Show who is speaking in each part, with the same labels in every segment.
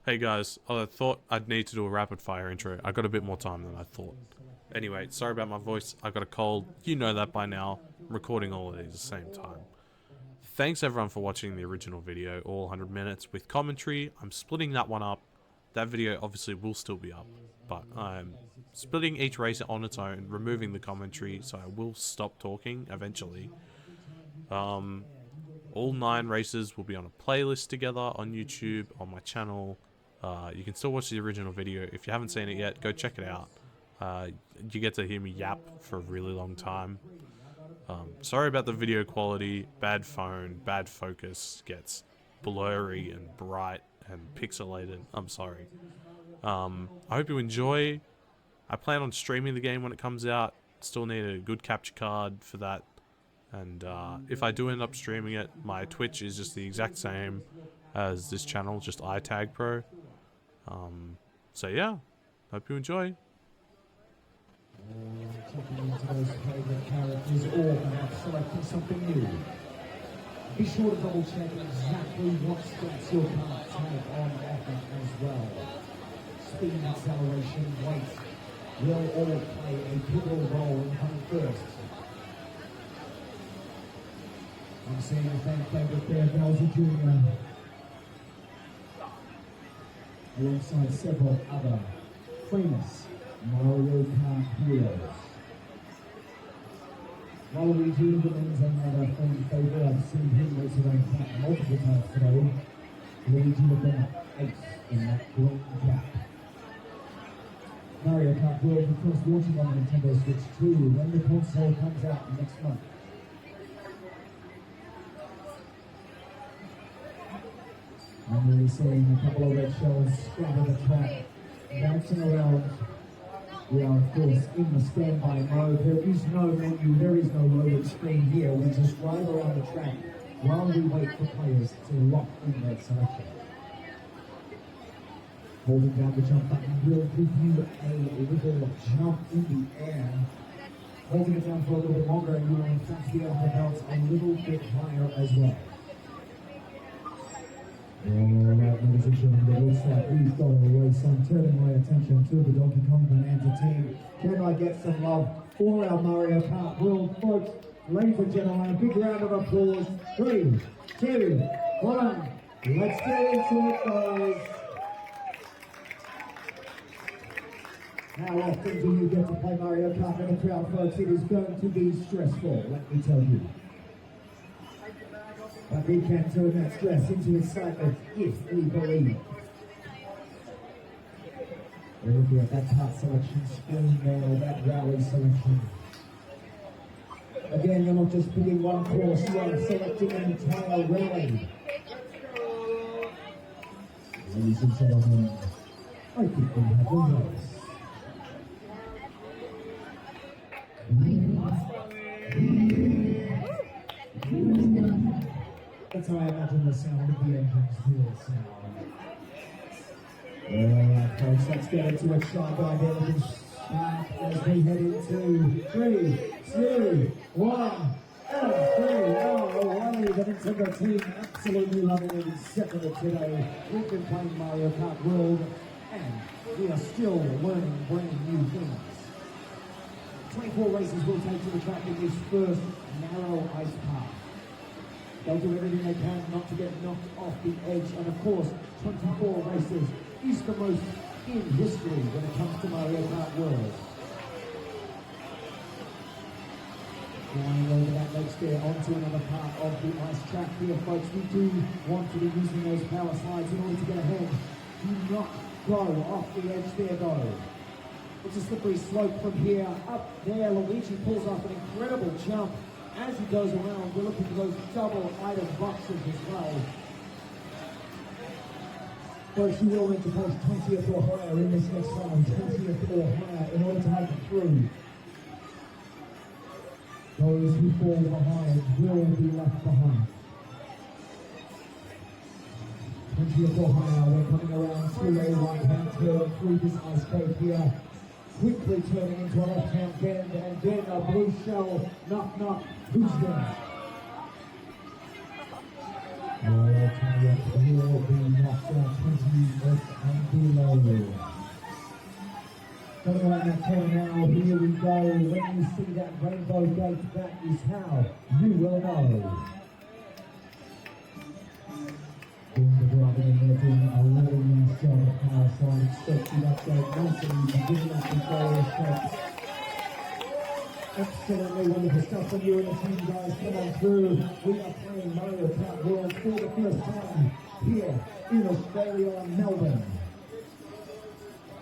Speaker 1: Hey guys, I thought I'd need to do a rapid fire intro. I got a bit more time than I thought. Anyway, sorry about my voice. I got a cold. You know that by now. I'm recording all of these at the same time. Thanks everyone for watching the original video, all 100 minutes with commentary. I'm splitting that one up. That video obviously will still be up, but I'm splitting each race on its own, removing the commentary, so I will stop talking eventually. All 9 races will be on a playlist together on YouTube, on my channel. You can still watch the original video. If you haven't seen it yet, go check it out. You get to hear me yap for a really long time. Sorry about the video quality. Bad phone, bad focus, gets blurry and bright and pixelated. I'm sorry. I hope you enjoy. I plan on streaming the game when it comes out. Still need a good capture card for that. And if I do end up streaming it, my Twitch is just the exact same as this channel, just iTagPro. So yeah, hope you enjoy.
Speaker 2: Checking into those favourite characters or perhaps selecting something new. Be sure to double check exactly what stats your cards have on offer as well. Speed, acceleration, weight will all play a pivotal role in coming first. I'm seeing a fan favourite there, Bowser Jr. alongside several other famous Mario Kart heroes. Waluigi remains another fan favourite. I've seen him race around Kart multiple times today. Luigi with an ace in that green cap. Mario Kart World, of course, launching on Nintendo Switch 2 when the console comes out next month. I'm really seeing a couple of red shells scattered the track, bouncing around. We are, of course, in the standby mode. There is no menu, there is no loading screen here. We just ride around the track while we wait for players to lock in their selection. Holding down the jump button will give you a little jump in the air. Holding it down for a little bit longer and you will in fact be able to bounce a little bit higher as well. Alright, ladies and gentlemen, it looks like we've got a race. I'm turning my attention to the Donkey Kong Bonanza team. Can I get some love for our Mario Kart World folks? Ladies and gentlemen, a big round of applause. 3, 2, 1. Let's get into it, guys. How often do you get to play Mario Kart in a crowd, folks? It is going to be stressful, let me tell you. But we can turn that stress into excitement if we believe. We're looking at that part selection, spin there, that rally selection. Again, you're not just picking one course, you are selecting an entire rally. Ladies and gentlemen, I think we have a race. That's how I imagine the sound of the engines will sound. Alright folks, let's get into a sharp identity back as we head into 3, 2, 1, and 3. Alrighty, the Nintendo team absolutely loving it in second today. We've been playing Mario Kart World and we are still learning brand new things. 24 races will take to the track in this first narrow ice path. They'll do everything they can not to get knocked off the edge, and of course, 24 races is the most in history when it comes to Mario Kart World. Flying over that ledge there onto another part of the ice track here, folks. We do want to be using those power slides in order to get ahead. Do not go off the edge there, though. It's a slippery slope from here. Up there, Luigi pulls off an incredible jump. As he goes around, we're looking for those double item boxes as well. First, you will need to post 20th or higher in this next round, 20th or higher in order to make it through. Those who fall behind will be left behind. 20th or higher, we're coming around to a right-hand turn through this ice cave here. Quickly turning into a left-hand bend, and then a blue shell, knock knock, who's there? will be knocked out 20 and below. Coming around that corner now, here we go. When you see that rainbow gate, that is how you will know. Doing the driving in there, doing a really nice job of power side. Expecting that gate nice and easy, giving that control effect. Absolutely wonderful stuff from you and the team, guys. Come on through. We are playing Mario Kart World for the first time here in Australia and Melbourne.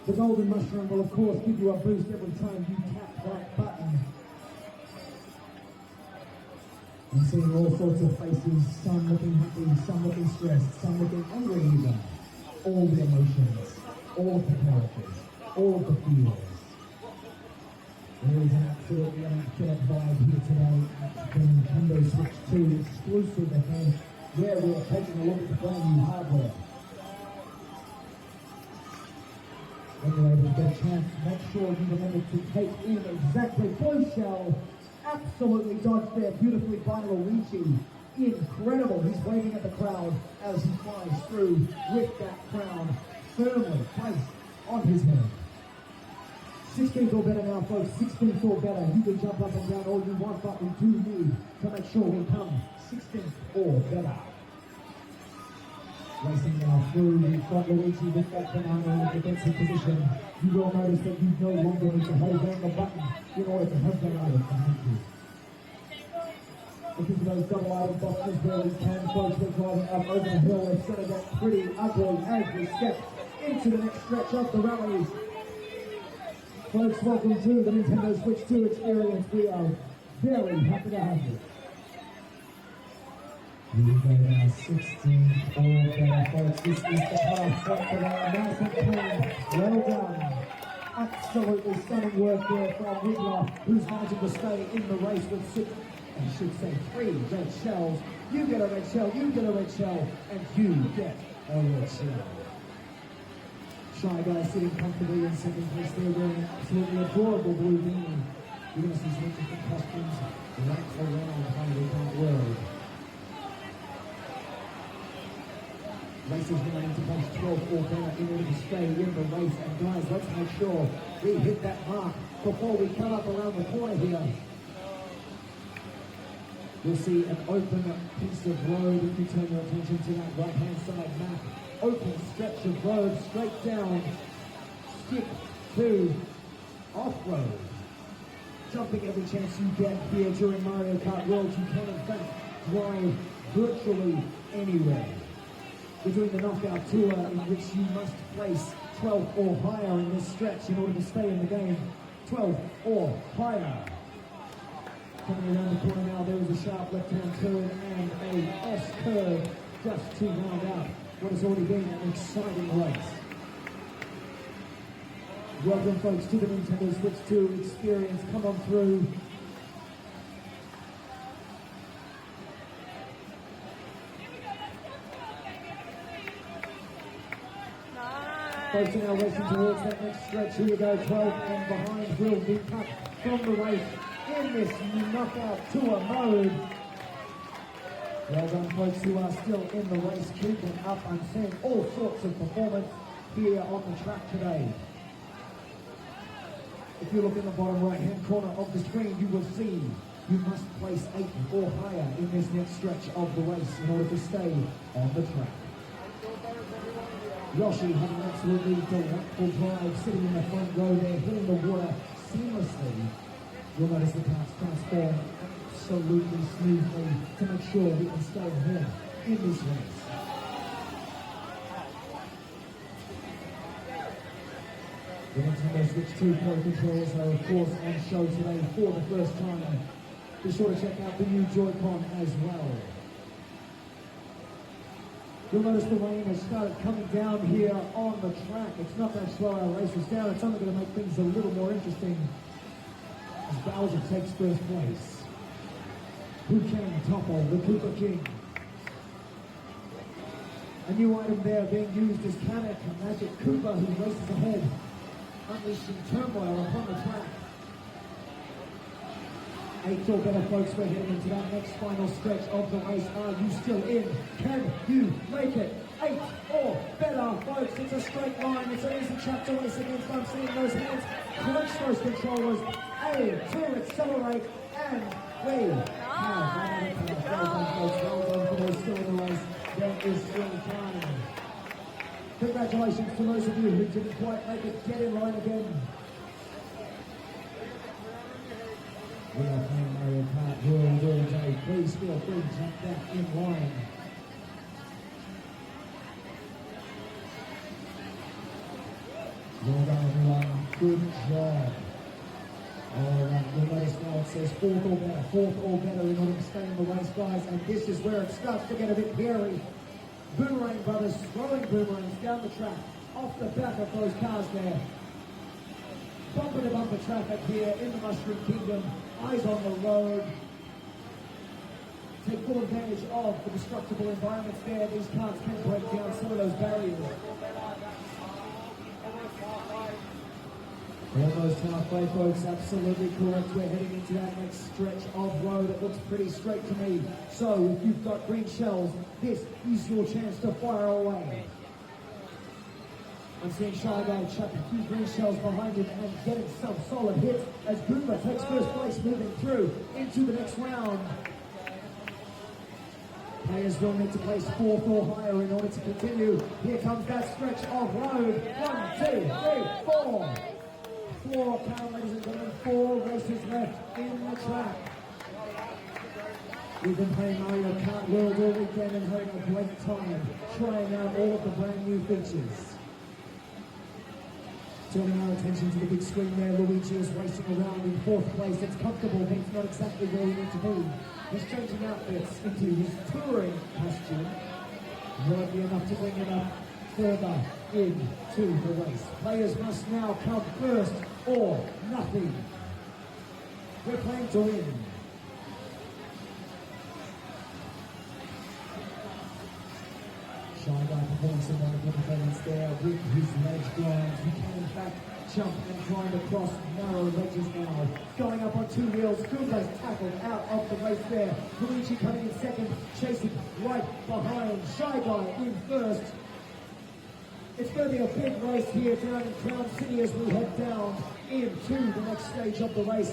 Speaker 2: The golden mushroom will, of course, give you a boost every time you tap that button. I'm seeing all sorts of faces, some looking happy, some looking stressed, some looking angry even. All the emotions, all of the characters, all of the feels. There is an absolutely immaculate vibe here today at the Nintendo Switch 2 exclusive event where we are taking a look at the brand new hardware. When you're able to get a chance, make sure you remember to take in exactly. Boy shall absolutely dodge there beautifully by Luigi. Incredible. He's waving at the crowd as he flies through with that crown firmly placed on his head. 16th or better now, folks. 16th or better. You can jump up and down all you want, but we do need to make sure we come 16th or better. Racing now through, we've got Luigi with that banana in a defensive position. You will notice that you no longer need to hold down the button in order to have that item behind you. Looking for those double item boxes where we can, folks. We're driving up over the hill. It's going to get pretty ugly as we step into the next stretch of the rally. Folks, welcome to the Nintendo Switch 2 experience. We are very happy to have you. We go now 16 or better, folks. This is the path front for our nice and clean. Well done. Absolutely stunning work there from Wiggler, who's managing to stay in the race with I should say 3 red shells. You get a red shell, you get a red shell, and you get a red shell. Shy Guy sitting comfortably in second place there wearing an absolutely adorable blue beanie. You're going to see some different costumes right around Mario Kart World. Racers going into place 12 or better in order to stay in the race. And guys, let's make sure we hit that mark before we come up around the corner here. You'll see an open piece of road if you turn your attention to that right-hand side map. Open stretch of road straight down, skip to off-road. Jumping every chance you get here during Mario Kart World, you can in fact drive virtually anywhere. We're doing the knockout tour in which you must place 12 or higher in this stretch in order to stay in the game. 12 or higher. Coming around the corner now, there is a sharp left-hand turn and a S-curve just to round out what has already been an exciting race. Welcome, folks, to the Nintendo Switch 2 experience. Come on through. Folks are now racing towards that next stretch. Here we go, 12 and behind will be cut from the race in this knockout tour mode. Well done, folks who are still in the race, keeping up. I'm seeing all sorts of performance here on the track today. If you look in the bottom right-hand corner of the screen, you will see you must place 8 or higher in this next stretch of the race in order to stay on the track. Yoshi having an absolutely delightful drive, sitting in the front row there, hitting the water seamlessly. You'll notice the cars transform absolutely smoothly to make sure we can stay ahead in this race. The Nintendo Switch 2 Pro controls are of course on show today for the first time. Be sure to check out the new Joy-Con as well. You'll notice the rain has started coming down here on the track. It's not going to slow our racers down. It's only going to make things a little more interesting as Bowser takes first place. Who can topple the Koopa King? A new item there being used is Kamek, a magic Koopa who races ahead, unleashing turmoil upon the track. 8 or better, folks. We're heading into that next final stretch of the race. Are you still in? Can you make it? 8 or better, folks. It's a straight line. It's an easy track to race against. I'm seeing those hands clench those controllers. Aim to accelerate, and we have another car. Well done for those still in the race. There is still time. Congratulations to those of you who didn't quite make it. Get in line again. We are playing Mario Kart World all day. Please feel free to jump back in line. Well done, everyone. Good job. Alright, you'll notice now it says 4th or better. 4th or better in order to stay in the race, guys. And this is where it starts to get a bit hairy. Boomerang brothers throwing boomerangs down the track off the back of those cars there. Bumper to bumper traffic here in the Mushroom Kingdom. Eyes on the road. Take full advantage of the destructible environments there. These cars can break down some of those barriers. Almost halfway, folks. Absolutely correct. We're heading into that next stretch of road. It looks pretty straight to me. So if you've got green shells, this is your chance to fire away. I'm seeing Shy Guy chuck a few green shells behind him and getting some solid hits as Goomba takes first place, moving through into the next round. Players will need to place 4th or higher in order to continue. Here comes that stretch of road. 1, 2, 3, 4. 4 count, ladies and gentlemen. 4 races left in the track. We've been playing Mario Kart World all weekend and having a great time trying out all of the brand new features. Turning our attention to the big screen there, Luigi is racing around in 4th place. It's comfortable, but it's not exactly where we need to be. He's changing outfits into his touring costume. Won't be enough to bring him up further into the race. Players must now come first or nothing. We're playing to win. Shy Guy performing some wonderful performance there with his ledge grind. He can in fact jump and grind across narrow ledges now. Going up on 2 wheels, Goomba's tackled out of the race there. Luigi coming in second, chasing right behind. Shy Guy in first. It's going to be a big race here down in Crown City as we head down into the next stage of the race.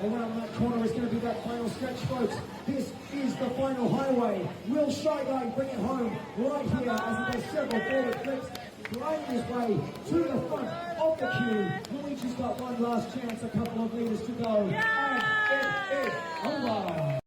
Speaker 2: Around that corner is going to be that final stretch, folks. This is the final highway. Will Shy Guy bring it home right here as he does several forward flips, grinding his way to the front of the queue. Luigi's got one last chance, a couple of meters to go. And it is over.